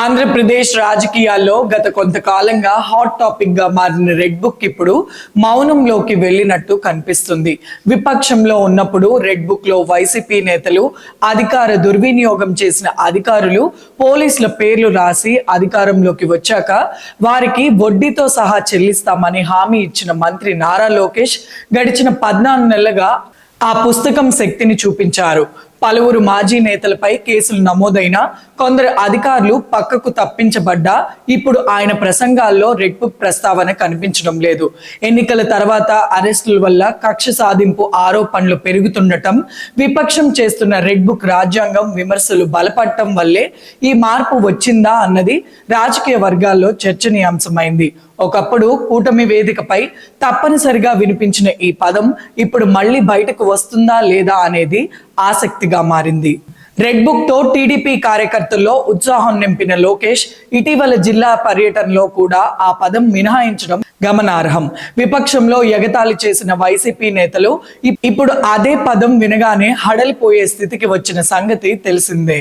ఆంధ్రప్రదేశ్ రాజకీయాల్లో గత కొంతకాలంగా హాట్ టాపిక్ గా మారిన రెడ్ బుక్ ఇప్పుడు మౌనంలోకి వెళ్ళినట్టు కనిపిస్తుంది. విపక్షంలో ఉన్నప్పుడు రెడ్ బుక్ లో వైసీపీ నేతలు అధికార దుర్వినియోగం చేసిన అధికారులు పోలీసుల పేర్లు రాసి అధికారంలోకి వచ్చాక వారికి వడ్డీతో సహా చెల్లిస్తామని హామీ ఇచ్చిన మంత్రి నారా లోకేష్ గడిచిన 14 నెలలుగా ఆ పుస్తకం శక్తిని చూపించారు. పలువురు మాజీ నేతలపై కేసులు నమోదైనా కొందరు అధికారులు పక్కకు తప్పించబడ్డా ఇప్పుడు ఆయన ప్రసంగాల్లో రెడ్ బుక్ ప్రస్తావన కనిపించడం లేదు. ఎన్నికల తర్వాత అరెస్టుల వల్ల కక్ష సాధింపు ఆరోపణలు పెరుగుతుండటం, విపక్షం చేస్తున్న రెడ్ బుక్ రాజ్యాంగం విమర్శలు బలపడటం వల్లే ఈ మార్పు వచ్చిందా అన్నది రాజకీయ వర్గాల్లో చర్చనీయాంశమైంది. ఒకప్పుడు కూటమి వేదికపై తప్పనిసరిగా వినిపించిన ఈ పదం ఇప్పుడు మళ్ళీ బయటకు వస్తుందా లేదా అనేది ఆసక్తిగా మారింది. రెడ్ బుక్ తో టీడీపీ కార్యకర్తల్లో ఉత్సాహం నింపిన లోకేష్ ఇటీవల జిల్లా పర్యటనలో కూడా ఆ పదం మినహాయించడం గమనార్హం. విపక్షంలో ఎగతాళి చేసిన వైసీపీ నేతలు ఇప్పుడు అదే పదం వినగానే హడలిపోయే స్థితికి వచ్చిన సంగతి తెలిసిందే.